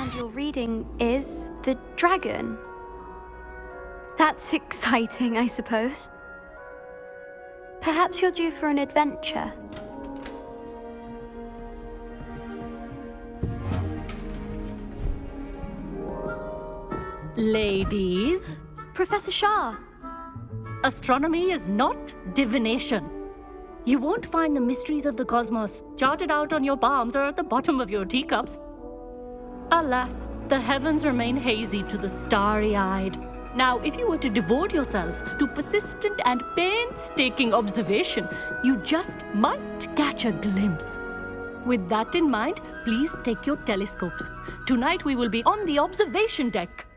And your reading is the dragon. That's exciting, I suppose. Perhaps you're due for an adventure. Ladies, Professor Shah. astronomy is not divination. You won't find the mysteries of the cosmos charted out on your palms or at the bottom of your teacups. Alas, the heavens remain hazy to the starry-eyed. Now, if you were to devote yourselves to persistent and painstaking observation, you just might catch a glimpse. With that in mind, please take your telescopes. Tonight we will be on the observation deck.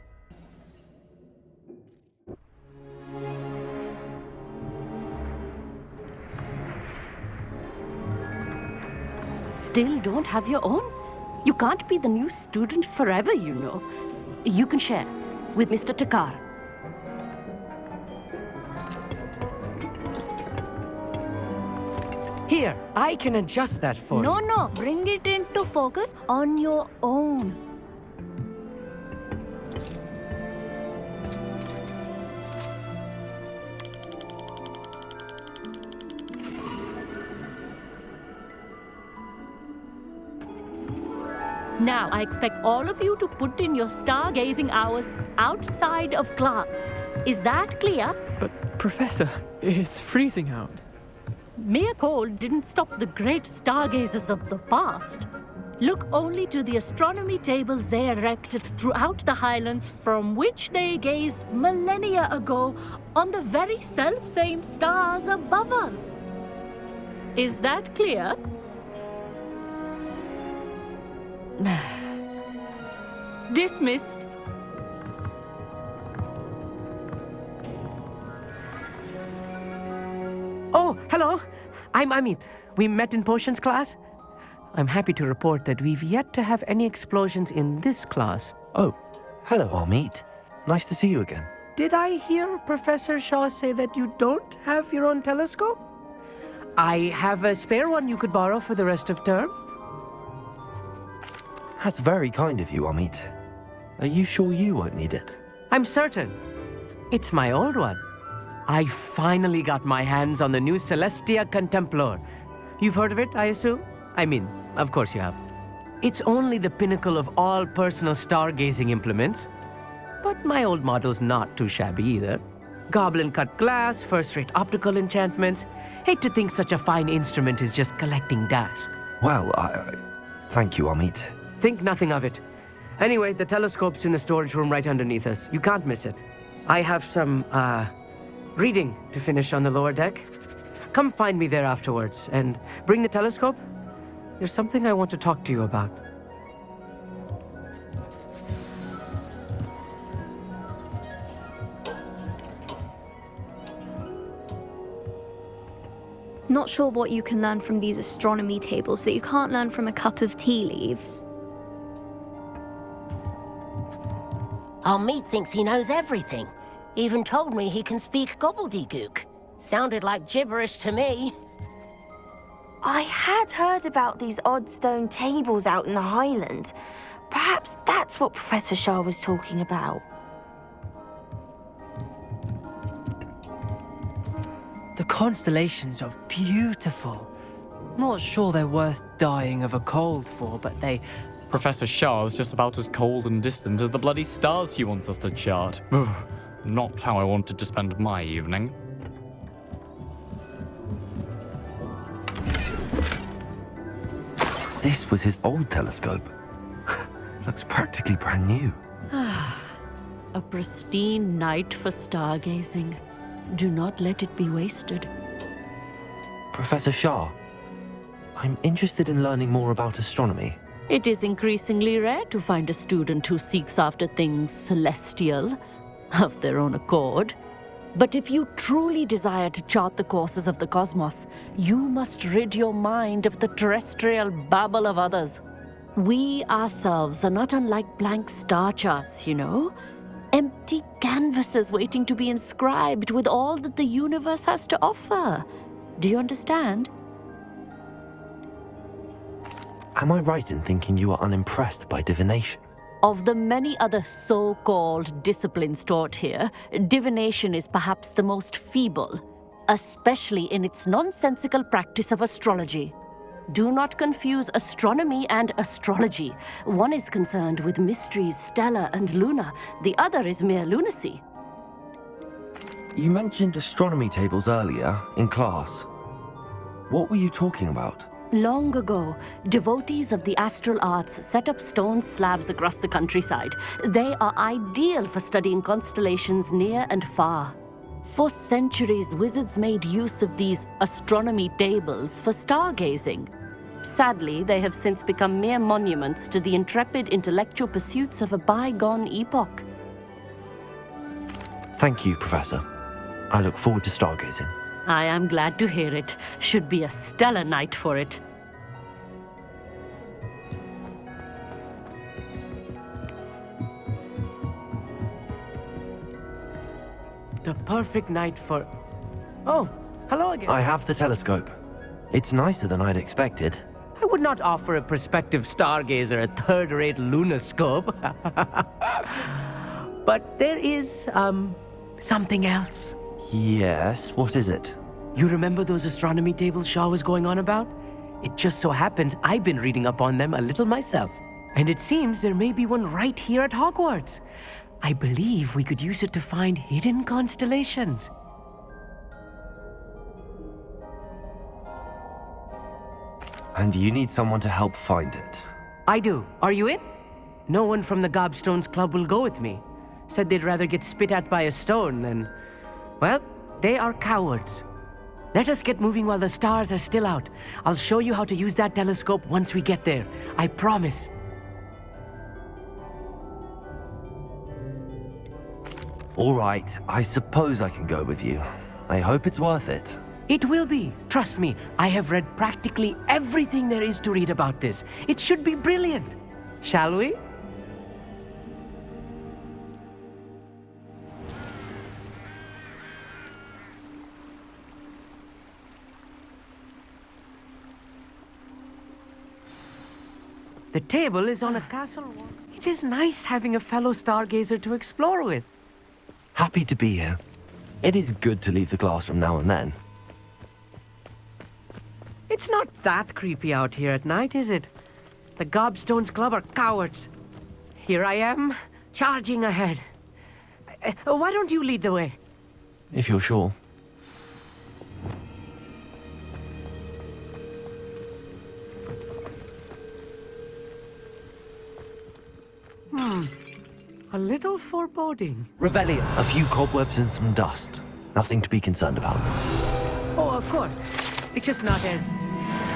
Still don't have your own? You can't be the new student forever, you know. You can share with Mr. Takar. Here, I can adjust that for you. No, bring it into focus on your own. Now, I expect all of you to put in your stargazing hours outside of class. Is that clear? But, Professor, it's freezing out. Mere cold didn't stop the great stargazers of the past. Look only to the astronomy tables they erected throughout the highlands from which they gazed millennia ago on the very self-same stars above us. Is that clear? Dismissed. Oh, hello. I'm Amit. We met in potions class. I'm happy to report that we've yet to have any explosions in this class. Oh, hello, Amit. Nice to see you again. Did I hear Professor Shaw say that you don't have your own telescope? I have a spare one you could borrow for the rest of term. That's very kind of you, Amit. Are you sure you won't need it? I'm certain. It's my old one. I finally got my hands on the new Celestia Contemplar. You've heard of it, I assume? I mean, of course you have. It's only the pinnacle of all personal stargazing implements. But my old model's not too shabby either. Goblin-cut glass, first-rate optical enchantments. Hate to think such a fine instrument is just collecting dust. Well, thank you, Amit. Think nothing of it. Anyway, the telescope's in the storage room right underneath us. You can't miss it. I have some, reading to finish on the lower deck. Come find me there afterwards, and bring the telescope. There's something I want to talk to you about. Not sure what you can learn from these astronomy tables that you can't learn from a cup of tea leaves. Amit thinks he knows everything. Even told me he can speak gobbledygook. Sounded like gibberish to me. I had heard about these odd stone tables out in the Highlands. Perhaps that's what Professor Shah was talking about. The constellations are beautiful. Not sure they're worth dying of a cold for, but they... Professor Shah's just about as cold and distant as the bloody stars she wants us to chart. Not how I wanted to spend my evening. This was his old telescope. Looks practically brand new. A pristine night for stargazing. Do not let it be wasted. Professor Shah, I'm interested in learning more about astronomy. It is increasingly rare to find a student who seeks after things celestial, of their own accord. But if you truly desire to chart the courses of the cosmos, you must rid your mind of the terrestrial babble of others. We ourselves are not unlike blank star charts, you know? Empty canvases waiting to be inscribed with all that the universe has to offer. Do you understand? Am I right in thinking you are unimpressed by divination? Of the many other so-called disciplines taught here, divination is perhaps the most feeble, especially in its nonsensical practice of astrology. Do not confuse astronomy and astrology. One is concerned with mysteries stellar and lunar, the other is mere lunacy. You mentioned astronomy tables earlier in class. What were you talking about? Long ago, devotees of the astral arts set up stone slabs across the countryside. They are ideal for studying constellations near and far. For centuries, wizards made use of these astronomy tables for stargazing. Sadly, they have since become mere monuments to the intrepid intellectual pursuits of a bygone epoch. Thank you, Professor. I look forward to stargazing. I am glad to hear it. Should be a stellar night for it. The perfect night for... Oh, hello again. I have the telescope. It's nicer than I'd expected. I would not offer a prospective stargazer a third-rate lunoscope. But there is, something else. Yes, what is it? You remember those astronomy tables Shaw was going on about? It just so happens I've been reading up on them a little myself. And it seems there may be one right here at Hogwarts. I believe we could use it to find hidden constellations. And you need someone to help find it. I do. Are you in? No one from the Gobstones Club will go with me. Said they'd rather get spit at by a stone than... Well, they are cowards. Let us get moving while the stars are still out. I'll show you how to use that telescope once we get there. I promise. All right, I suppose I can go with you. I hope it's worth it. It will be. Trust me, I have read practically everything there is to read about this. It should be brilliant. Shall we? The table is on a castle wall. It is nice having a fellow stargazer to explore with. Happy to be here. It is good to leave the classroom now and then. It's not that creepy out here at night, is it? The Gobstones Club are cowards. Here I am, charging ahead. Why don't you lead the way? If you're sure. A little foreboding. Revelio. A few cobwebs and some dust. Nothing to be concerned about. Oh, of course. It's just not as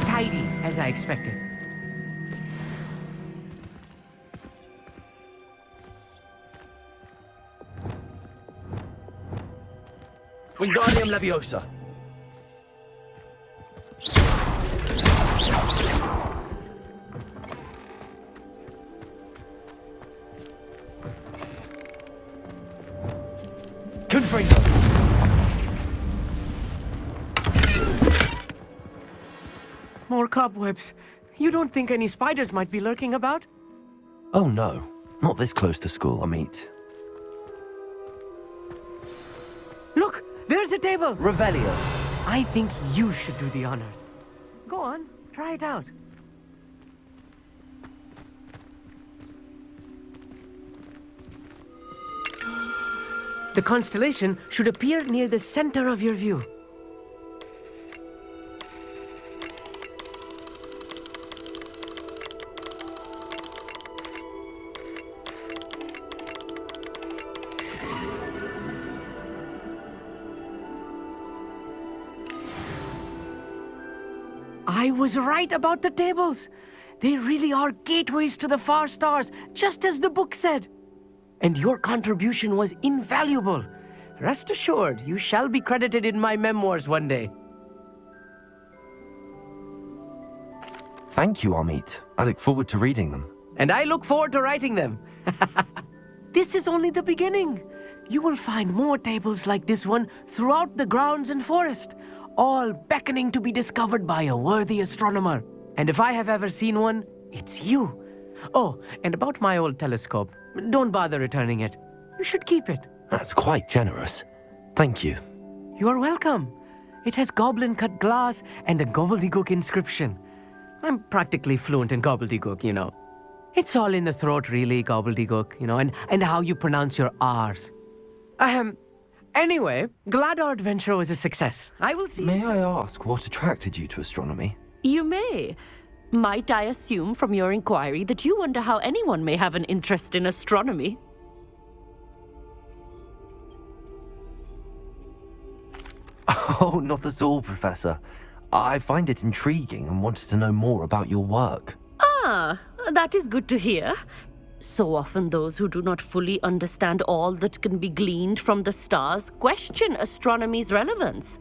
tidy as I expected. Wingardium Leviosa. Confringo. More cobwebs. You don't think any spiders might be lurking about? Oh no, not this close to school, Amit. Look, there's a table. Revelio. I think you should do the honors. Go on, try it out. The constellation should appear near the center of your view. I was right about the tables. They really are gateways to the far stars, just as the book said. And your contribution was invaluable. Rest assured, you shall be credited in my memoirs one day. Thank you, Amit. I look forward to reading them. And I look forward to writing them. This is only the beginning. You will find more tables like this one throughout the grounds and forest, all beckoning to be discovered by a worthy astronomer. And if I have ever seen one, it's you. Oh, and about my old telescope. Don't bother returning it. You should keep it. That's quite generous. Thank you. You are welcome. It has goblin-cut glass and a gobbledygook inscription. I'm practically fluent in gobbledygook, you know. It's all in the throat, really, gobbledygook, you know, and how you pronounce your R's. Anyway, glad our adventure was a success. I will see May you I ask what attracted you to astronomy? You may. Might I assume from your inquiry that you wonder how anyone may have an interest in astronomy? Oh, not at all, Professor. I find it intriguing and wanted to know more about your work. Ah, that is good to hear. So often those who do not fully understand all that can be gleaned from the stars question astronomy's relevance.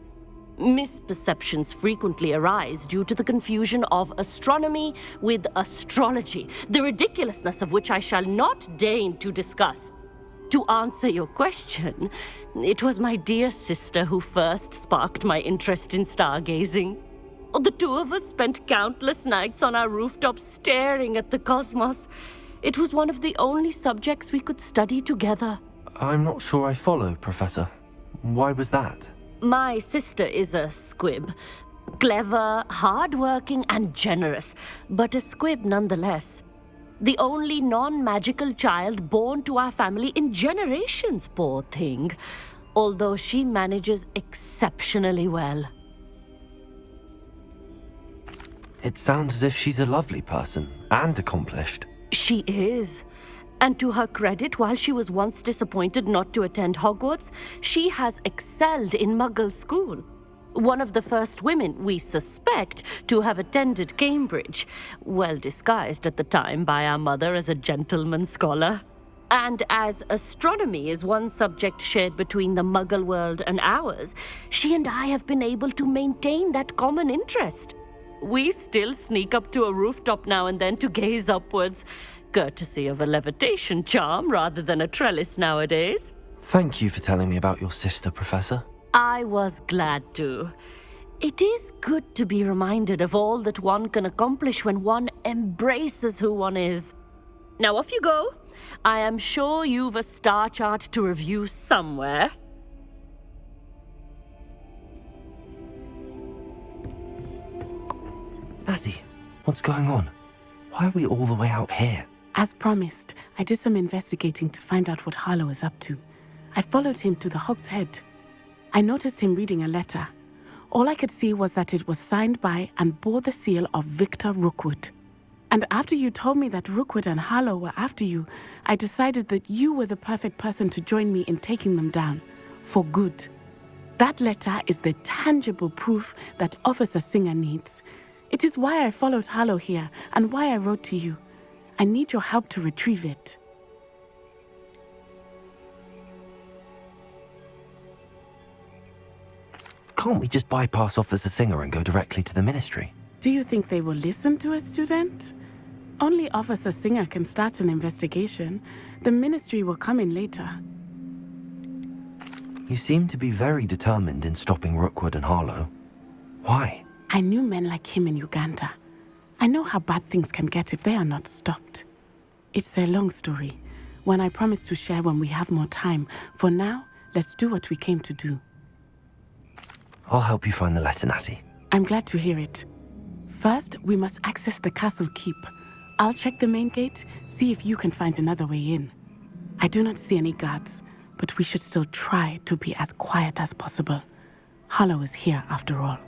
Misperceptions frequently arise due to the confusion of astronomy with astrology, the ridiculousness of which I shall not deign to discuss. To answer your question, it was my dear sister who first sparked my interest in stargazing. The two of us spent countless nights on our rooftops staring at the cosmos. It was one of the only subjects we could study together. I'm not sure I follow, Professor. Why was that? My sister is a squib. Clever, hardworking, and generous, but a squib nonetheless. The only non-magical child born to our family in generations, poor thing. Although she manages exceptionally well. It sounds as if she's a lovely person and accomplished. She is. And to her credit, while she was once disappointed not to attend Hogwarts, she has excelled in Muggle school. One of the first women, we suspect, to have attended Cambridge, well disguised at the time by our mother as a gentleman scholar. And as astronomy is one subject shared between the Muggle world and ours, she and I have been able to maintain that common interest. We still sneak up to a rooftop now and then to gaze upwards, courtesy of a levitation charm rather than a trellis nowadays. Thank you for telling me about your sister, Professor. I was glad to. It is good to be reminded of all that one can accomplish when one embraces who one is. Now off you go. I am sure you've a star chart to review somewhere. Natty, what's going on? Why are we all the way out here? As promised, I did some investigating to find out what Harlow is up to. I followed him to the Hog's Head. I noticed him reading a letter. All I could see was that it was signed by and bore the seal of Victor Rookwood. And after you told me that Rookwood and Harlow were after you, I decided that you were the perfect person to join me in taking them down. For good. That letter is the tangible proof that Officer Singer needs. It is why I followed Harlow here and why I wrote to you. I need your help to retrieve it. Can't we just bypass Officer Singer and go directly to the Ministry? Do you think they will listen to a student? Only Officer Singer can start an investigation. The Ministry will come in later. You seem to be very determined in stopping Rookwood and Harlow. Why? I knew men like him in Uganda. I know how bad things can get if they are not stopped. It's a long story, one I promise to share when we have more time. For now, let's do what we came to do. I'll help you find the letter, Natty. I'm glad to hear it. First, we must access the castle keep. I'll check the main gate, see if you can find another way in. I do not see any guards, but we should still try to be as quiet as possible. Harlow is here after all.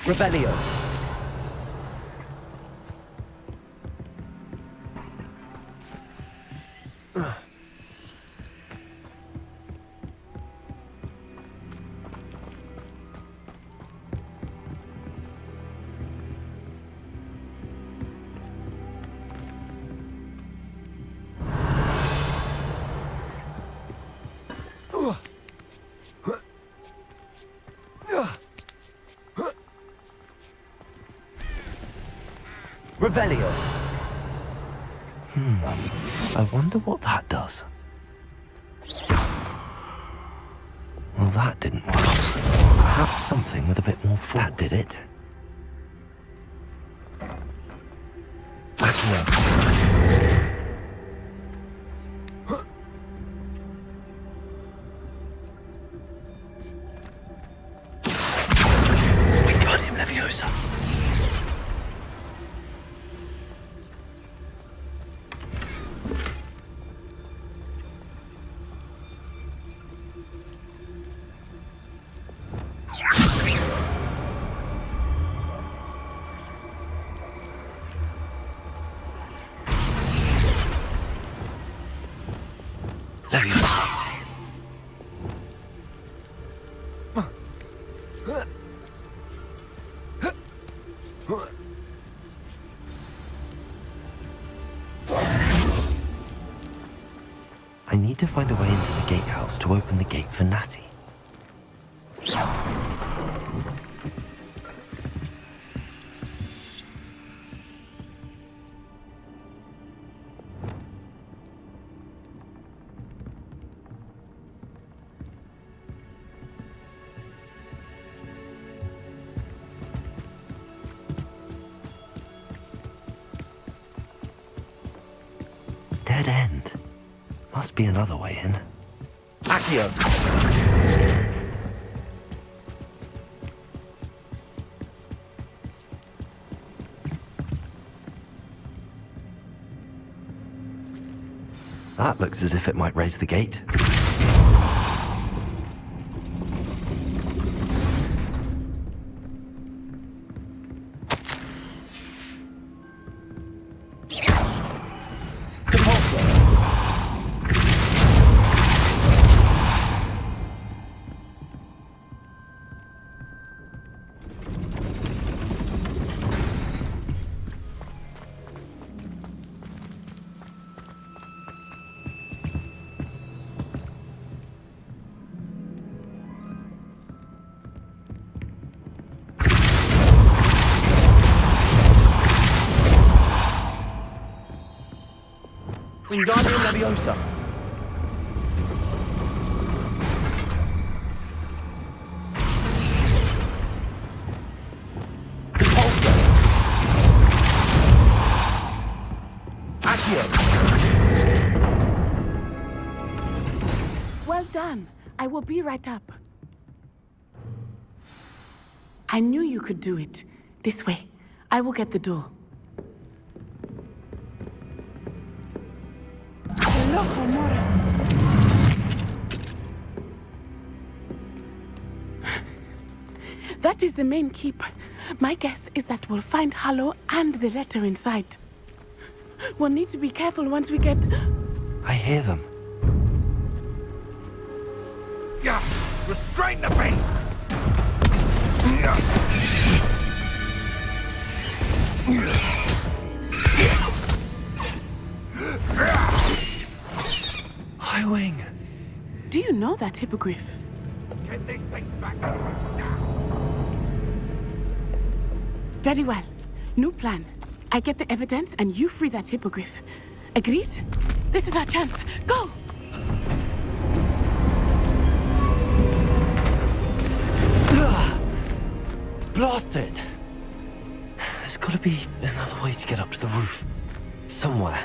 Revelio. Revelio. I wonder what that does. Well, that didn't work. Perhaps something with a bit more force. That did it. Accio. We got him, Leviosa. I need to find a way into the gatehouse to open the gate for Natty. Dead end. Must be another way in. Accio! That looks as if it might raise the gate. Wingardium Leviosa. Repulsor. Accio. Well done. I will be right up. I knew you could do it. This way. I will get the door. That is the main keep. My guess is that we'll find Hallow and the letter inside. We'll need to be careful once we get... I hear them. Yeah, restrain the beast! High Wing. Do you know that hippogriff? Get these things back to the room now! Very well. New plan. I get the evidence and you free that hippogriff. Agreed? This is our chance. Go! Blasted! There's gotta be another way to get up to the roof. Somewhere.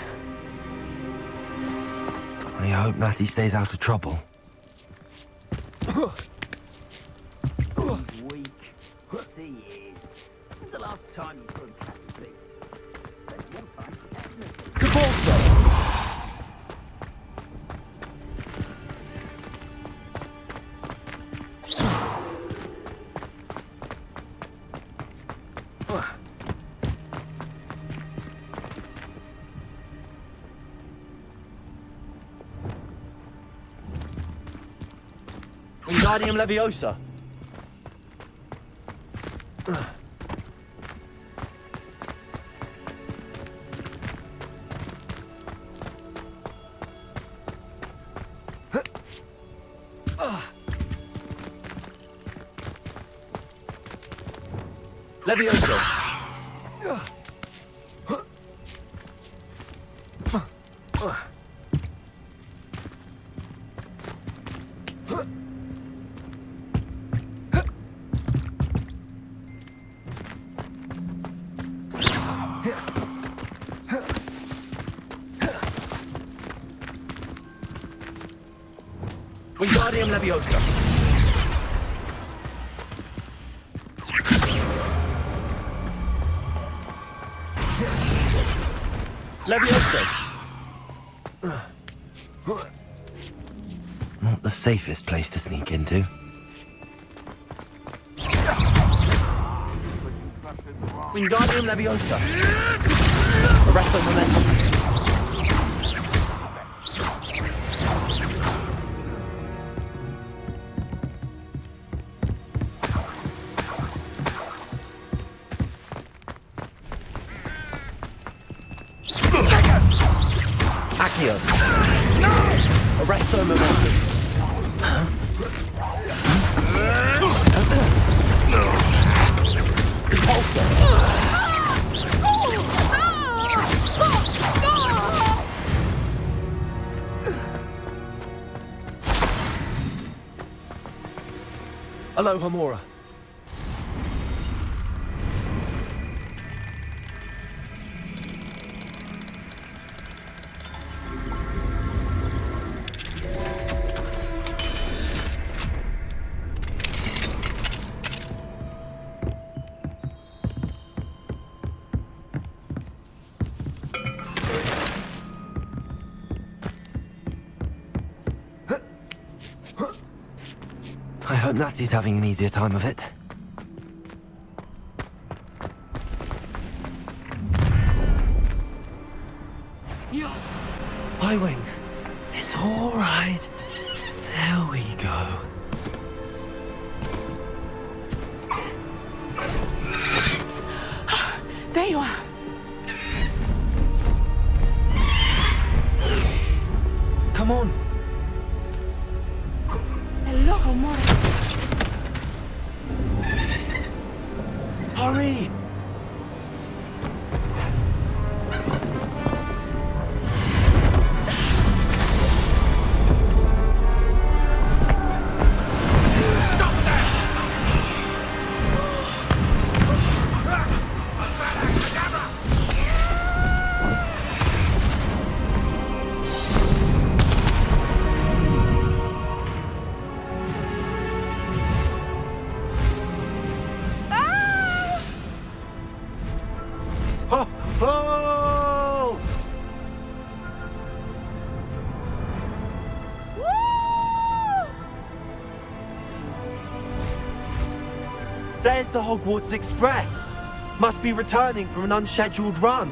I hope Natty stays out of trouble. Weak. He is. When's the last time you put him Wingardium Leviosa. Leviosa. Wingardium Leviosa. Leviosa. Not the safest place to sneak into. Wingardium Leviosa. Arrest the momentum. Accio. Arresto momentum. Repulsor. Alohomora. I hope Natty's having an easier time of it. I-Wing. It's all right. There we go. There you are. Come on. Hello, Homura. Hurry! Oh! There's the Hogwarts Express. Must be returning from an unscheduled run.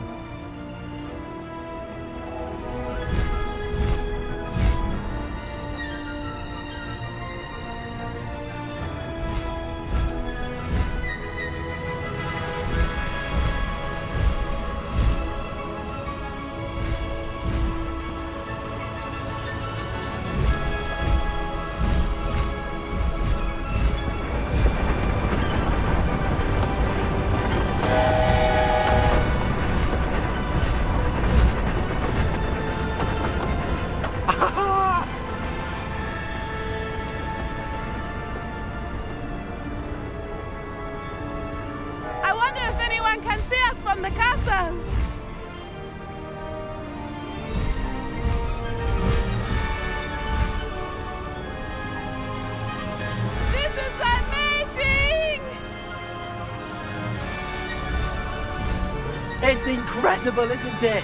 I wonder if anyone can see us from the castle. This is amazing! It's incredible, isn't it?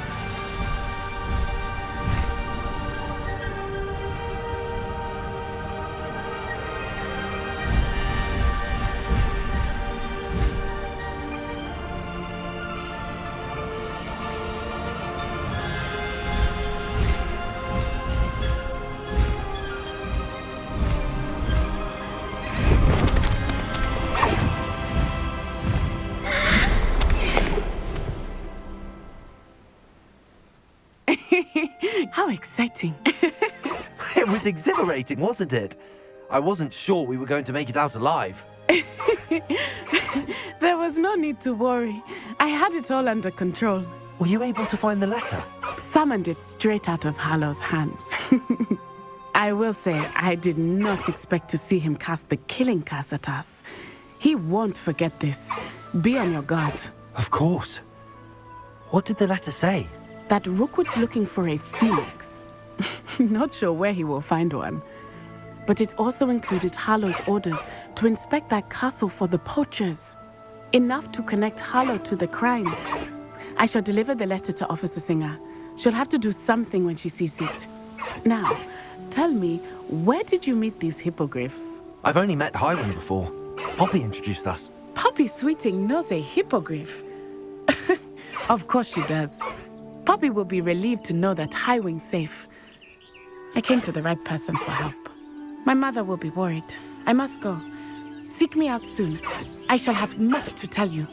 How exciting. It was exhilarating, wasn't it? I wasn't sure we were going to make it out alive. There was no need to worry. I had it all under control. Were you able to find the letter? Summoned it straight out of Harlow's hands. I will say, I did not expect to see him cast the killing curse at us. He won't forget this. Be on your guard. Of course. What did the letter say? That Rookwood's looking for a phoenix. Not sure where he will find one. but it also included Harlow's orders to inspect that castle for the poachers. Enough to connect Harlow to the crimes. I shall deliver the letter to Officer Singer. She'll have to do something when she sees it. Now, tell me, where did you meet these hippogriffs? I've only met Highwing before. Poppy introduced us. Poppy Sweeting knows a hippogriff. Of course she does. Poppy will be relieved to know that Highwing's safe. I came to the right person for help. My mother will be worried. I must go. Seek me out soon. I shall have much to tell you.